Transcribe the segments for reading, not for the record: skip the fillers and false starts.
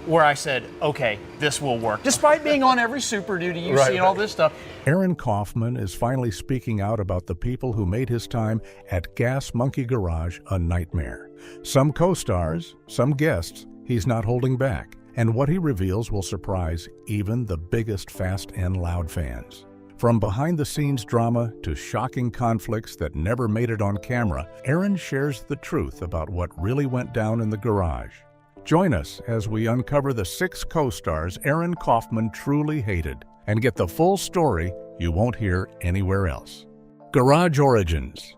where I said, okay, this will work. Despite being on every Super Duty you see and all this stuff. Aaron Kaufman is finally speaking out about the people who made his time at Gas Monkey Garage a nightmare. Some co-stars, some guests, he's not holding back. And what he reveals will surprise even the biggest Fast and Loud fans. From behind-the-scenes drama to shocking conflicts that never made it on camera, Aaron shares the truth about what really went down in the garage. Join us as we uncover the 6 co-stars Aaron Kaufman truly hated and get the full story you won't hear anywhere else. Garage Origins.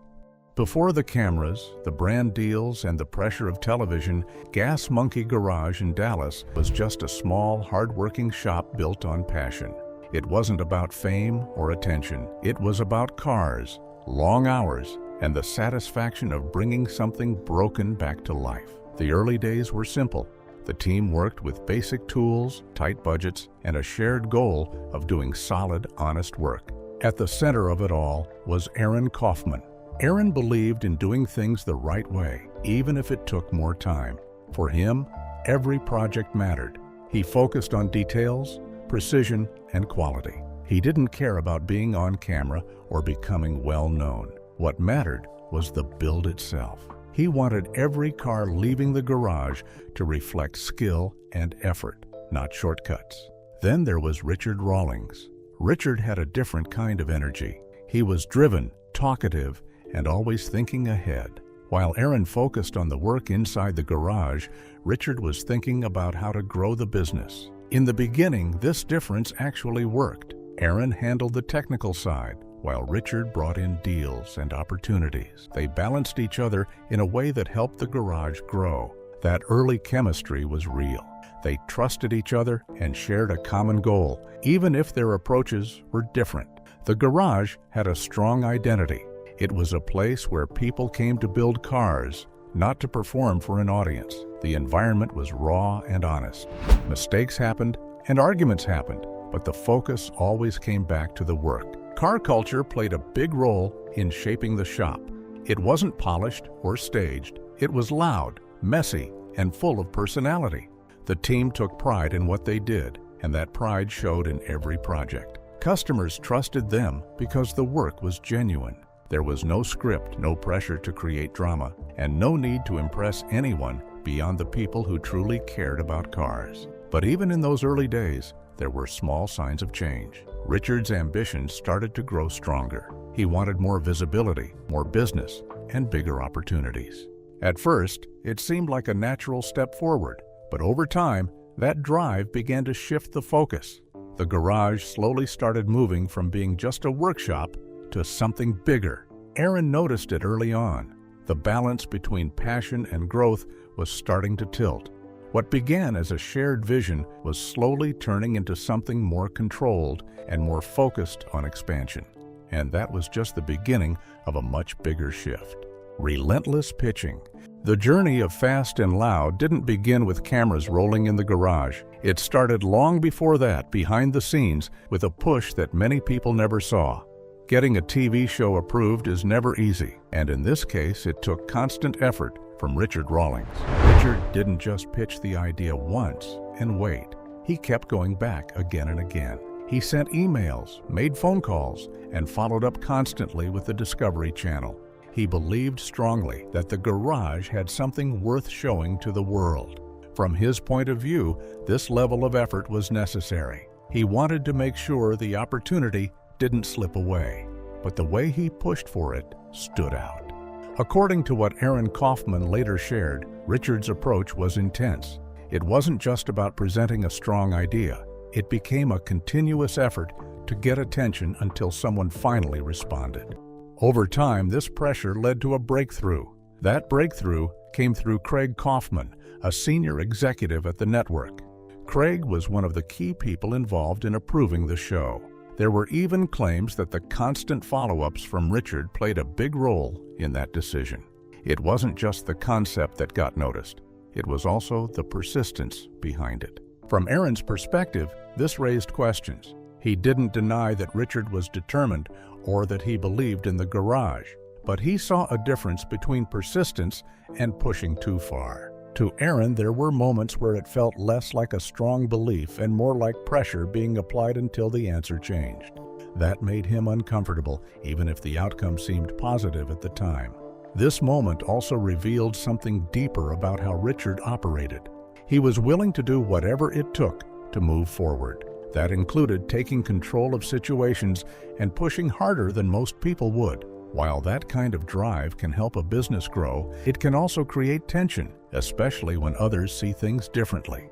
Before the cameras, the brand deals, and the pressure of television, Gas Monkey Garage in Dallas was just a small, hard-working shop built on passion. It wasn't about fame or attention. It was about cars, long hours, and the satisfaction of bringing something broken back to life. The early days were simple. The team worked with basic tools, tight budgets, and a shared goal of doing solid, honest work. At the center of it all was Aaron Kaufman. Aaron believed in doing things the right way, even if it took more time. For him, every project mattered. He focused on details, precision, and quality. He didn't care about being on camera or becoming well known. What mattered was the build itself. He wanted every car leaving the garage to reflect skill and effort, not shortcuts. Then there was Richard Rawlings. Richard had a different kind of energy. He was driven, talkative, and always thinking ahead. While Aaron focused on the work inside the garage, Richard was thinking about how to grow the business. In the beginning, this difference actually worked. Aaron handled the technical side, while Richard brought in deals and opportunities. They balanced each other in a way that helped the garage grow. That early chemistry was real. They trusted each other and shared a common goal, even if their approaches were different. The garage had a strong identity. It was a place where people came to build cars, not to perform for an audience. The environment was raw and honest. Mistakes happened and arguments happened, but the focus always came back to the work. Car culture played a big role in shaping the shop. It wasn't polished or staged. It was loud, messy, and full of personality. The team took pride in what they did, and that pride showed in every project. Customers trusted them because the work was genuine. There was no script, no pressure to create drama, and no need to impress anyone beyond the people who truly cared about cars. But even in those early days, there were small signs of change. Richard's ambitions started to grow stronger. He wanted more visibility, more business, and bigger opportunities. At first, it seemed like a natural step forward, but over time, that drive began to shift the focus. The garage slowly started moving from being just a workshop to something bigger. Aaron noticed it early on. The balance between passion and growth was starting to tilt. What began as a shared vision was slowly turning into something more controlled and more focused on expansion. And that was just the beginning of a much bigger shift. Relentless pitching. The journey of Fast and Loud didn't begin with cameras rolling in the garage. It started long before that, behind the scenes, with a push that many people never saw. Getting a TV show approved is never easy, and in this case, it took constant effort from Richard Rawlings. Richard didn't just pitch the idea once and wait. He kept going back again and again. He sent emails, made phone calls, and followed up constantly with the Discovery Channel. He believed strongly that the garage had something worth showing to the world. From his point of view, this level of effort was necessary. He wanted to make sure the opportunity didn't slip away, but the way he pushed for it stood out. According to what Aaron Kaufman later shared, Richard's approach was intense. It wasn't just about presenting a strong idea. It became a continuous effort to get attention until someone finally responded. Over time, this pressure led to a breakthrough. That breakthrough came through Craig Kaufman, a senior executive at the network. Craig was one of the key people involved in approving the show. There were even claims that the constant follow-ups from Richard played a big role in that decision. It wasn't just the concept that got noticed. It was also the persistence behind it. From Aaron's perspective, this raised questions. He didn't deny that Richard was determined or that he believed in the garage, but he saw a difference between persistence and pushing too far. To Aaron, there were moments where it felt less like a strong belief and more like pressure being applied until the answer changed. That made him uncomfortable, even if the outcome seemed positive at the time. This moment also revealed something deeper about how Richard operated. He was willing to do whatever it took to move forward. That included taking control of situations and pushing harder than most people would. While that kind of drive can help a business grow, it can also create tension, especially when others see things differently.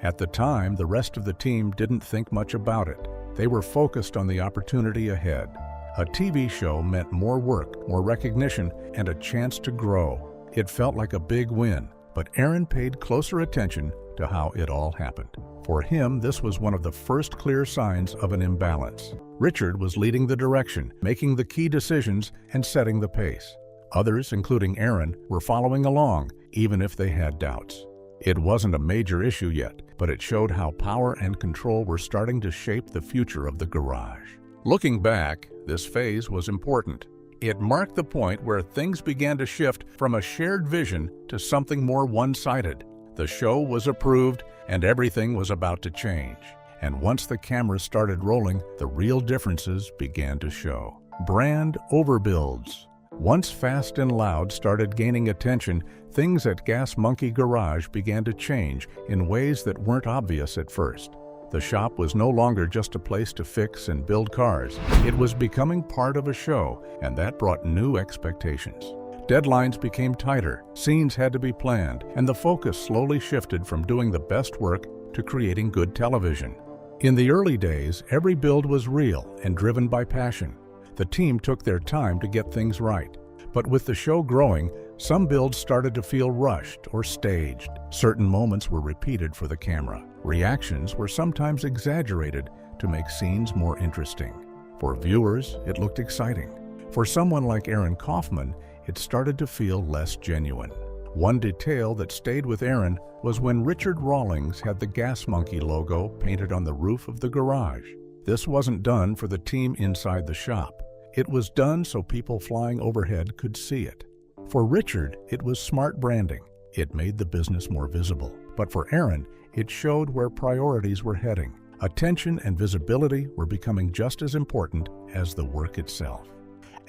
At the time, the rest of the team didn't think much about it. They were focused on the opportunity ahead. A TV show meant more work, more recognition, and a chance to grow. It felt like a big win, but Aaron paid closer attention to how it all happened. For him, this was one of the first clear signs of an imbalance. Richard was leading the direction, making the key decisions, and setting the pace. Others, including Aaron, were following along, even if they had doubts. It wasn't a major issue yet, but it showed how power and control were starting to shape the future of the garage. Looking back, this phase was important. It marked the point where things began to shift from a shared vision to something more one-sided. The show was approved, and everything was about to change. And once the cameras started rolling, the real differences began to show. Brand overbuilds. Once Fast and Loud started gaining attention, things at Gas Monkey Garage began to change in ways that weren't obvious at first. The shop was no longer just a place to fix and build cars. It was becoming part of a show, and that brought new expectations. Deadlines became tighter, scenes had to be planned, and the focus slowly shifted from doing the best work to creating good television. In the early days, every build was real and driven by passion. The team took their time to get things right. But with the show growing, some builds started to feel rushed or staged. Certain moments were repeated for the camera. Reactions were sometimes exaggerated to make scenes more interesting. For viewers, it looked exciting. For someone like Aaron Kaufman, it started to feel less genuine. One detail that stayed with Aaron was when Richard Rawlings had the Gas Monkey logo painted on the roof of the garage. This wasn't done for the team inside the shop. It was done so people flying overhead could see it. For Richard, it was smart branding. It made the business more visible. But for Aaron, it showed where priorities were heading. Attention and visibility were becoming just as important as the work itself.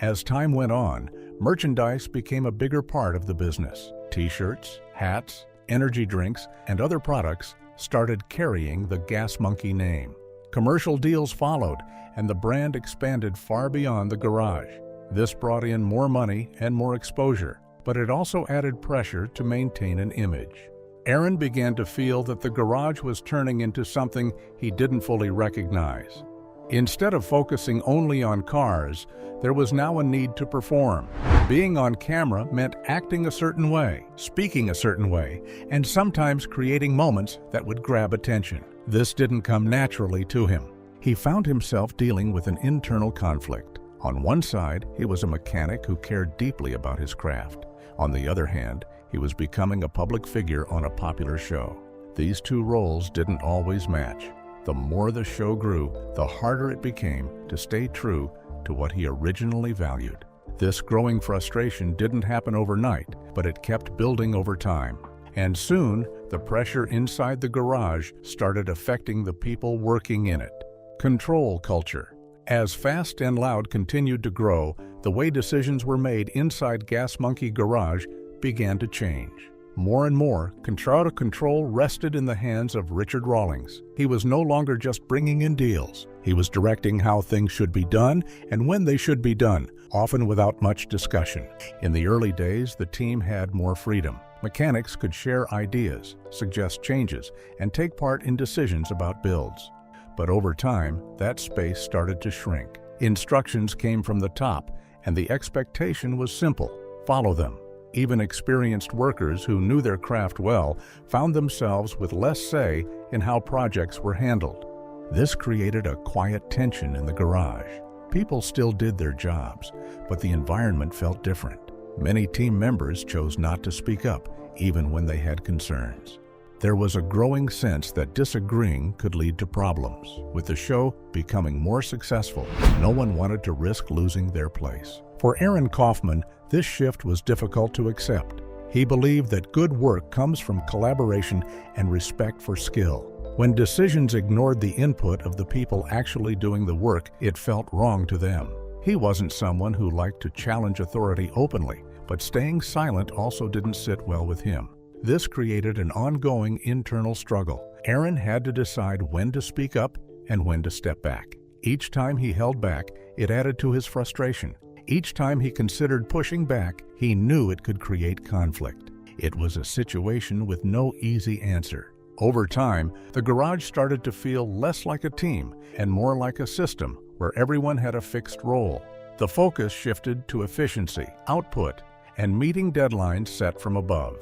As time went on, merchandise became a bigger part of the business. T-shirts, hats, energy drinks, and other products started carrying the Gas Monkey name. Commercial deals followed, and the brand expanded far beyond the garage. This brought in more money and more exposure, but it also added pressure to maintain an image. Aaron began to feel that the garage was turning into something he didn't fully recognize. Instead of focusing only on cars, there was now a need to perform. Being on camera meant acting a certain way, speaking a certain way, and sometimes creating moments that would grab attention. This didn't come naturally to him. He found himself dealing with an internal conflict. On one side, he was a mechanic who cared deeply about his craft. On the other hand, he was becoming a public figure on a popular show. These two roles didn't always match. The more the show grew, the harder it became to stay true to what he originally valued. This growing frustration didn't happen overnight, but it kept building over time. And soon, the pressure inside the garage started affecting the people working in it. Control culture. As Fast and Loud continued to grow, the way decisions were made inside Gas Monkey Garage began to change. More and more, control rested in the hands of Richard Rawlings. He was no longer just bringing in deals. He was directing how things should be done and when they should be done, often without much discussion. In the early days, the team had more freedom. Mechanics could share ideas, suggest changes, and take part in decisions about builds. But over time, that space started to shrink. Instructions came from the top, and the expectation was simple: follow them. Even experienced workers who knew their craft well found themselves with less say in how projects were handled. This created a quiet tension in the garage. People still did their jobs, but the environment felt different. Many team members chose not to speak up, even when they had concerns. There was a growing sense that disagreeing could lead to problems. With the show becoming more successful, no one wanted to risk losing their place. For Aaron Kaufman, this shift was difficult to accept. He believed that good work comes from collaboration and respect for skill. When decisions ignored the input of the people actually doing the work, it felt wrong to them. He wasn't someone who liked to challenge authority openly, but staying silent also didn't sit well with him. This created an ongoing internal struggle. Aaron had to decide when to speak up and when to step back. Each time he held back, it added to his frustration. Each time he considered pushing back, he knew it could create conflict. It was a situation with no easy answer. Over time, the garage started to feel less like a team and more like a system where everyone had a fixed role. The focus shifted to efficiency, output, and meeting deadlines set from above.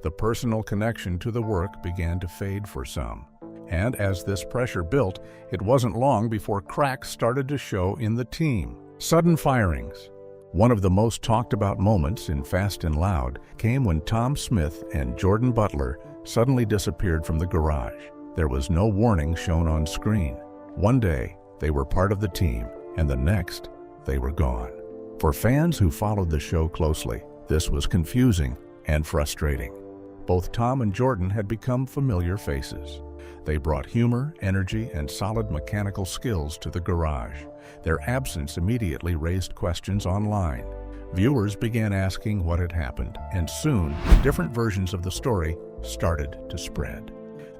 The personal connection to the work began to fade for some. And as this pressure built, it wasn't long before cracks started to show in the team. Sudden firings. One of the most talked about moments in Fast and Loud came when Tom Smith and Jordan Butler suddenly disappeared from the garage. There was no warning shown on screen. One day, they were part of the team, and the next, they were gone. For fans who followed the show closely, this was confusing and frustrating. Both Tom and Jordan had become familiar faces. They brought humor, energy, and solid mechanical skills to the garage. Their absence immediately raised questions online. Viewers began asking what had happened, and soon, different versions of the story started to spread.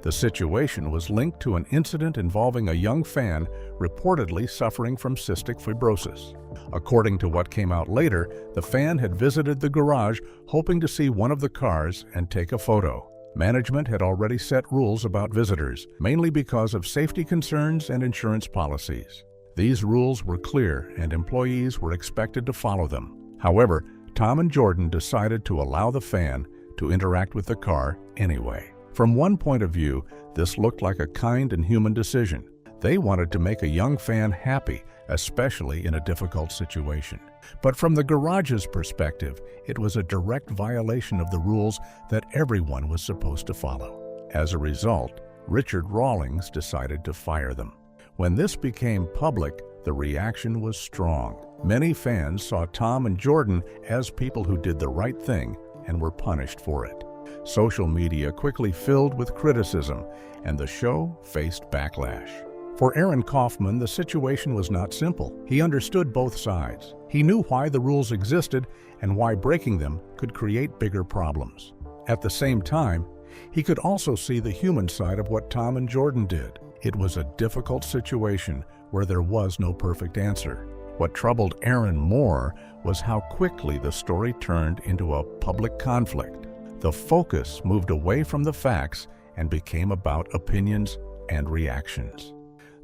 The situation was linked to an incident involving a young fan reportedly suffering from cystic fibrosis. According to what came out later, the fan had visited the garage hoping to see one of the cars and take a photo. Management had already set rules about visitors, mainly because of safety concerns and insurance policies. These rules were clear and employees were expected to follow them. However, Tom and Jordan decided to allow the fan to interact with the car anyway. From one point of view, this looked like a kind and human decision. They wanted to make a young fan happy, especially in a difficult situation. But from the garage's perspective, it was a direct violation of the rules that everyone was supposed to follow. As a result, Richard Rawlings decided to fire them. When this became public, the reaction was strong. Many fans saw Tom and Jordan as people who did the right thing and were punished for it. Social media quickly filled with criticism, and the show faced backlash. For Aaron Kaufman, the situation was not simple. He understood both sides. He knew why the rules existed and why breaking them could create bigger problems. At the same time, he could also see the human side of what Tom and Jordan did. It was a difficult situation where there was no perfect answer. What troubled Aaron more was how quickly the story turned into a public conflict. The focus moved away from the facts and became about opinions and reactions.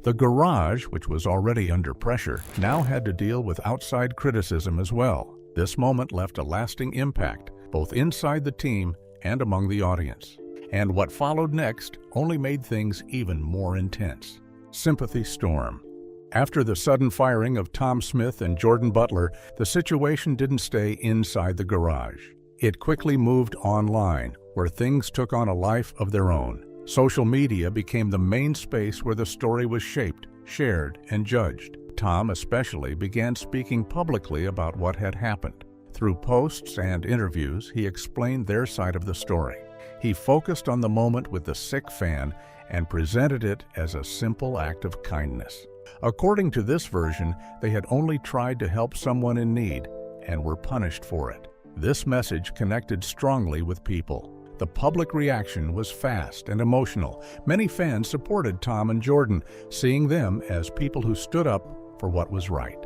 The garage, which was already under pressure, now had to deal with outside criticism as well. This moment left a lasting impact, both inside the team and among the audience. And what followed next only made things even more intense. Sympathy storm. After the sudden firing of Tom Smith and Jordan Butler, the situation didn't stay inside the garage. It quickly moved online, where things took on a life of their own. Social media became the main space where the story was shaped, shared, and judged. Tom especially began speaking publicly about what had happened. Through posts and interviews, he explained their side of the story. He focused on the moment with the sick fan and presented it as a simple act of kindness. According to this version, they had only tried to help someone in need and were punished for it. This message connected strongly with people. The public reaction was fast and emotional. Many fans supported Tom and Jordan, seeing them as people who stood up for what was right.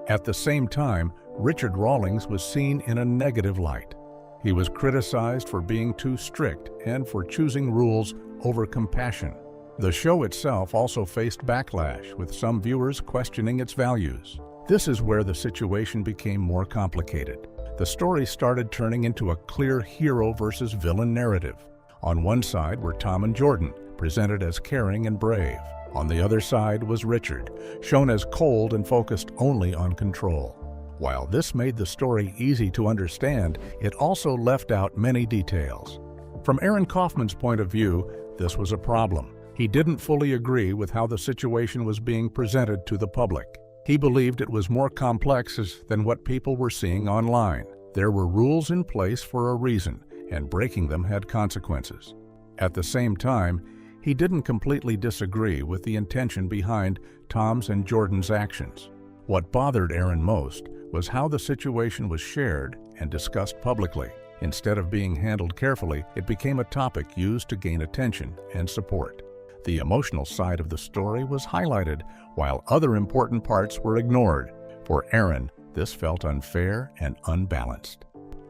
At the same time, Richard Rawlings was seen in a negative light. He was criticized for being too strict and for choosing rules over compassion. The show itself also faced backlash, with some viewers questioning its values. This is where the situation became more complicated. The story started turning into a clear hero versus villain narrative. On one side were Tom and Jordan, presented as caring and brave. On the other side was Richard, shown as cold and focused only on control. While this made the story easy to understand, it also left out many details. From Aaron Kaufman's point of view, this was a problem. He didn't fully agree with how the situation was being presented to the public. He believed it was more complex than what people were seeing online. There were rules in place for a reason, and breaking them had consequences. At the same time, he didn't completely disagree with the intention behind Tom's and Jordan's actions. What bothered Aaron most was how the situation was shared and discussed publicly. Instead of being handled carefully, it became a topic used to gain attention and support. The emotional side of the story was highlighted, while other important parts were ignored. For Aaron, this felt unfair and unbalanced.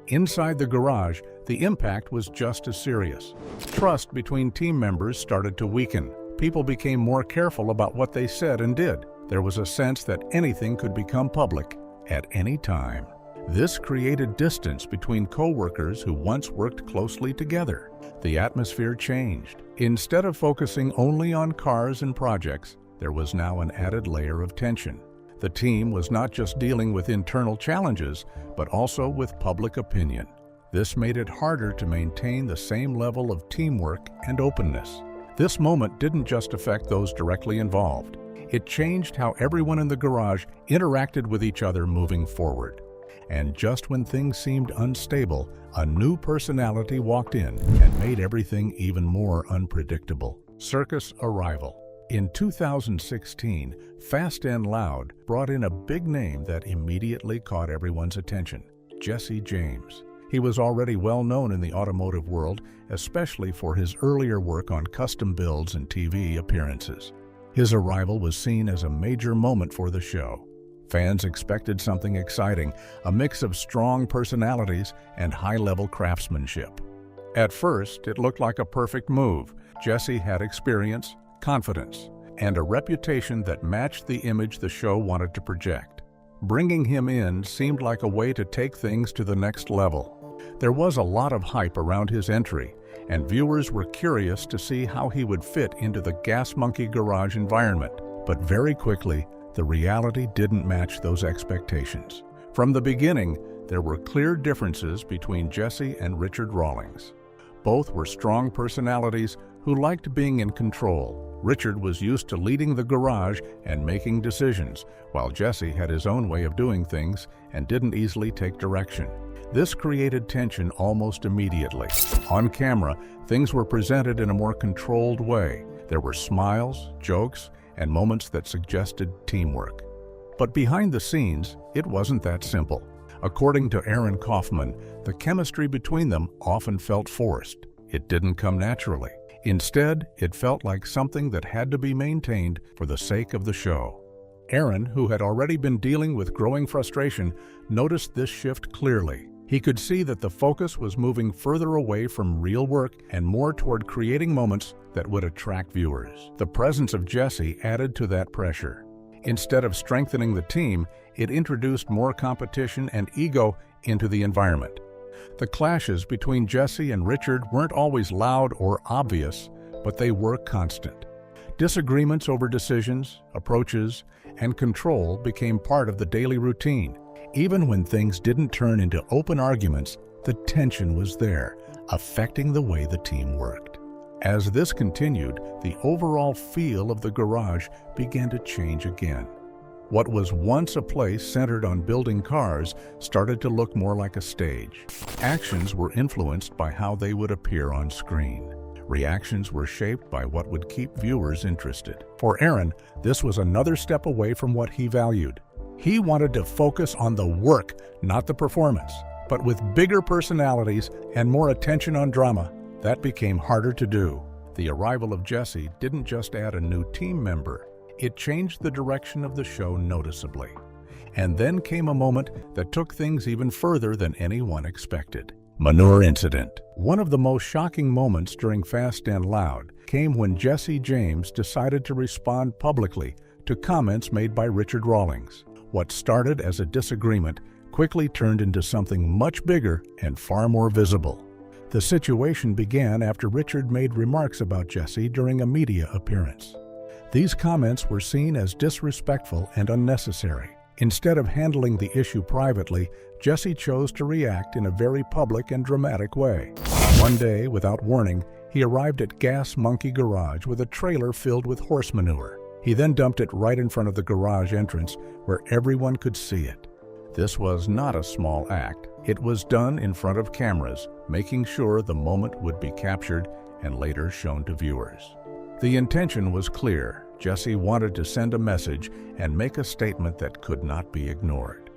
Inside the garage, the impact was just as serious. Trust between team members started to weaken. People became more careful about what they said and did. There was a sense that anything could become public at any time. This created distance between co-workers who once worked closely together. The atmosphere changed. Instead of focusing only on cars and projects, there was now an added layer of tension. The team was not just dealing with internal challenges, but also with public opinion. This made it harder to maintain the same level of teamwork and openness. This moment didn't just affect those directly involved. It changed how everyone in the garage interacted with each other moving forward. And just when things seemed unstable, a new personality walked in and made everything even more unpredictable. Circus arrival. In 2016, Fast and Loud brought in a big name that immediately caught everyone's attention: Jesse James. He was already well known in the automotive world, especially for his earlier work on custom builds and TV appearances. His arrival was seen as a major moment for the show. Fans expected something exciting, a mix of strong personalities and high-level craftsmanship. At first, it looked like a perfect move. Jesse had experience, confidence, and a reputation that matched the image the show wanted to project. Bringing him in seemed like a way to take things to the next level. There was a lot of hype around his entry, and viewers were curious to see how he would fit into the Gas Monkey Garage environment. But very quickly, the reality didn't match those expectations. From the beginning, there were clear differences between Jesse and Richard Rawlings. Both were strong personalities who liked being in control. Richard was used to leading the garage and making decisions, while Jesse had his own way of doing things and didn't easily take direction. This created tension almost immediately. On camera, things were presented in a more controlled way. There were smiles, jokes, and moments that suggested teamwork. But behind the scenes, it wasn't that simple. According to Aaron Kaufman, the chemistry between them often felt forced. It didn't come naturally. Instead, it felt like something that had to be maintained for the sake of the show. Aaron, who had already been dealing with growing frustration, noticed this shift clearly. He could see that the focus was moving further away from real work and more toward creating moments that would attract viewers. The presence of Jesse added to that pressure. Instead of strengthening the team, it introduced more competition and ego into the environment. The clashes between Jesse and Richard weren't always loud or obvious, but they were constant. Disagreements over decisions, approaches, and control became part of the daily routine. Even when things didn't turn into open arguments, the tension was there, affecting the way the team worked. As this continued, the overall feel of the garage began to change again. What was once a place centered on building cars started to look more like a stage. Actions were influenced by how they would appear on screen. Reactions were shaped by what would keep viewers interested. For Aaron, this was another step away from what he valued. He wanted to focus on the work, not the performance. But with bigger personalities and more attention on drama, that became harder to do. The arrival of Jesse didn't just add a new team member. It changed the direction of the show noticeably. And then came a moment that took things even further than anyone expected. Manure incident. One of the most shocking moments during Fast and Loud came when Jesse James decided to respond publicly to comments made by Richard Rawlings. What started as a disagreement quickly turned into something much bigger and far more visible. The situation began after Richard made remarks about Jesse during a media appearance. These comments were seen as disrespectful and unnecessary. Instead of handling the issue privately, Jesse chose to react in a very public and dramatic way. One day, without warning, he arrived at Gas Monkey Garage with a trailer filled with horse manure. He then dumped it right in front of the garage entrance where everyone could see it. This was not a small act. It was done in front of cameras, making sure the moment would be captured and later shown to viewers. The intention was clear. Jessie wanted to send a message and make a statement that could not be ignored.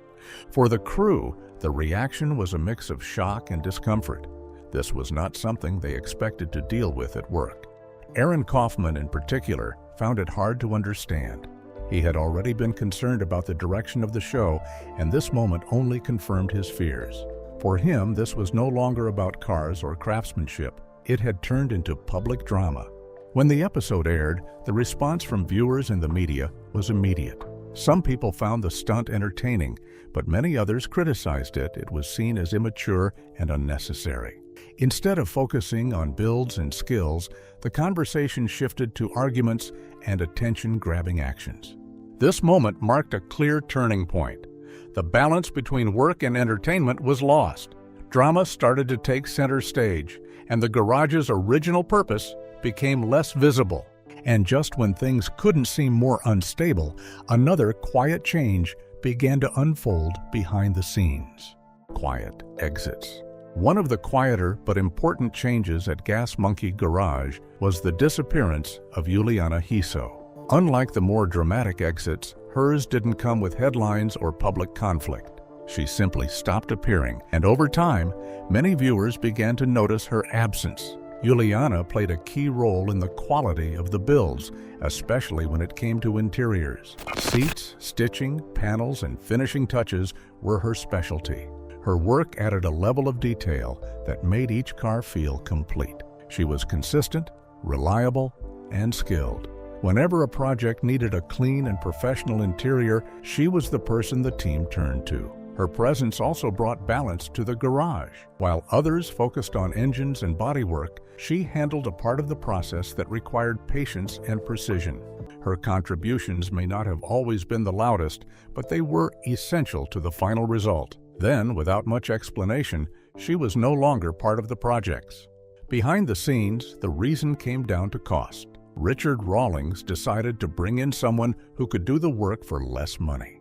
For the crew, the reaction was a mix of shock and discomfort. This was not something they expected to deal with at work. Aaron Kaufman, in particular, found it hard to understand. He had already been concerned about the direction of the show, and this moment only confirmed his fears. For him, this was no longer about cars or craftsmanship. It had turned into public drama. When the episode aired, the response from viewers and the media was immediate. Some people found the stunt entertaining, but many others criticized it. It was seen as immature and unnecessary. Instead of focusing on builds and skills, the conversation shifted to arguments and attention-grabbing actions. This moment marked a clear turning point. The balance between work and entertainment was lost. Drama started to take center stage, and the garage's original purpose became less visible. And just when things couldn't seem more unstable, another quiet change began to unfold behind the scenes. Quiet exits. One of the quieter but important changes at Gas Monkey Garage was the disappearance of Juliana Hiso. Unlike the more dramatic exits, hers didn't come with headlines or public conflict. She simply stopped appearing, and over time, many viewers began to notice her absence. Juliana played a key role in the quality of the builds, especially when it came to interiors. Seats, stitching, panels, and finishing touches were her specialty. Her work added a level of detail that made each car feel complete. She was consistent, reliable, and skilled. Whenever a project needed a clean and professional interior, she was the person the team turned to. Her presence also brought balance to the garage. While others focused on engines and bodywork, she handled a part of the process that required patience and precision. Her contributions may not have always been the loudest, but they were essential to the final result. Then, without much explanation, she was no longer part of the projects. Behind the scenes, the reason came down to cost. Richard Rawlings decided to bring in someone who could do the work for less money.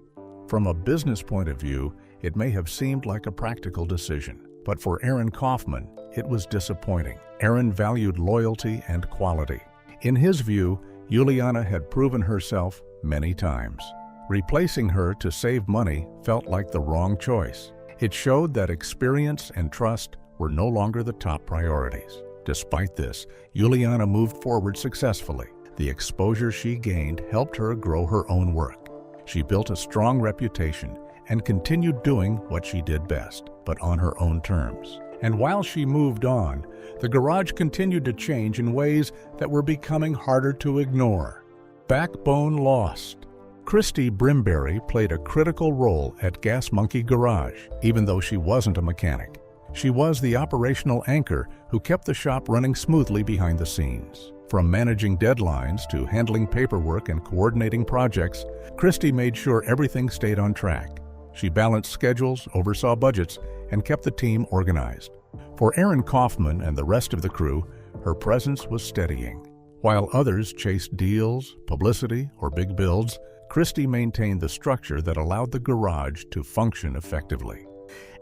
From a business point of view, it may have seemed like a practical decision, but for Aaron Kaufman, it was disappointing. Aaron valued loyalty and quality. In his view, Juliana had proven herself many times. Replacing her to save money felt like the wrong choice. It showed that experience and trust were no longer the top priorities. Despite this, Juliana moved forward successfully. The exposure she gained helped her grow her own work. She built a strong reputation and continued doing what she did best, but on her own terms. And while she moved on, the garage continued to change in ways that were becoming harder to ignore. Backbone lost. Christy Brimberry played a critical role at Gas Monkey Garage, even though she wasn't a mechanic. She was the operational anchor who kept the shop running smoothly behind the scenes. From managing deadlines to handling paperwork and coordinating projects, Christy made sure everything stayed on track. She balanced schedules, oversaw budgets, and kept the team organized. For Aaron Kaufman and the rest of the crew, her presence was steadying. While others chased deals, publicity, or big builds, Christy maintained the structure that allowed the garage to function effectively.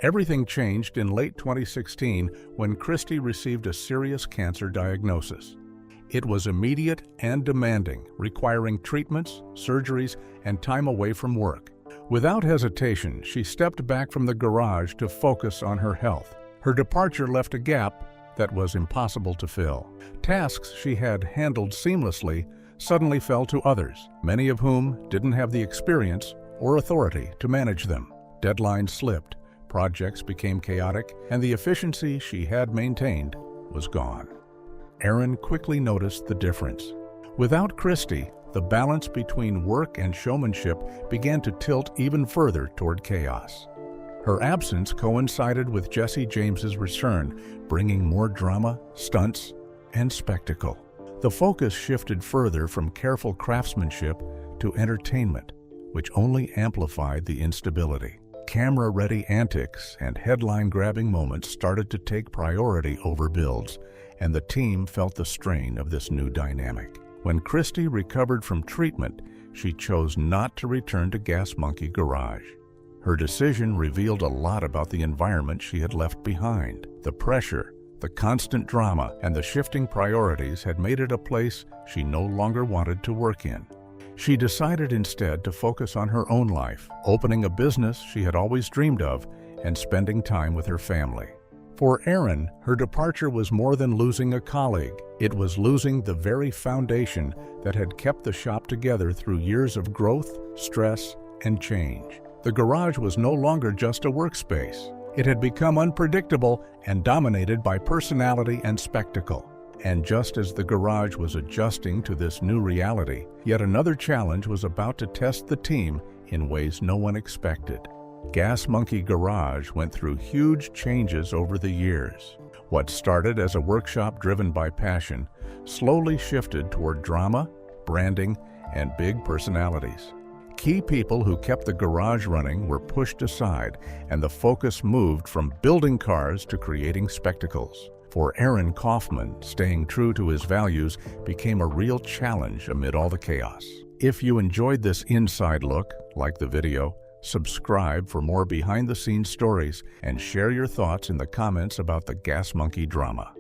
Everything changed in late 2016 when Christy received a serious cancer diagnosis. It was immediate and demanding, requiring treatments, surgeries, and time away from work. Without hesitation, she stepped back from the garage to focus on her health. Her departure left a gap that was impossible to fill. Tasks she had handled seamlessly suddenly fell to others, many of whom didn't have the experience or authority to manage them. Deadlines slipped, projects became chaotic, and the efficiency she had maintained was gone. Aaron quickly noticed the difference. Without Christy, the balance between work and showmanship began to tilt even further toward chaos. Her absence coincided with Jesse James's return, bringing more drama, stunts, and spectacle. The focus shifted further from careful craftsmanship to entertainment, which only amplified the instability. Camera-ready antics and headline-grabbing moments started to take priority over builds, and the team felt the strain of this new dynamic. When Christy recovered from treatment, she chose not to return to Gas Monkey Garage. Her decision revealed a lot about the environment she had left behind. The pressure, the constant drama, and the shifting priorities had made it a place she no longer wanted to work in. She decided instead to focus on her own life, opening a business she had always dreamed of and spending time with her family. For Aaron, her departure was more than losing a colleague. It was losing the very foundation that had kept the shop together through years of growth, stress, and change. The garage was no longer just a workspace. It had become unpredictable and dominated by personality and spectacle. And just as the garage was adjusting to this new reality, yet another challenge was about to test the team in ways no one expected. Gas Monkey Garage went through huge changes over the years. What started as a workshop driven by passion slowly shifted toward drama, branding, and big personalities. Key people who kept the garage running were pushed aside, and the focus moved from building cars to creating spectacles. For Aaron Kaufman, staying true to his values became a real challenge amid all the chaos. If you enjoyed this inside look, like the video, subscribe for more behind-the-scenes stories and share your thoughts in the comments about the Gas Monkey drama.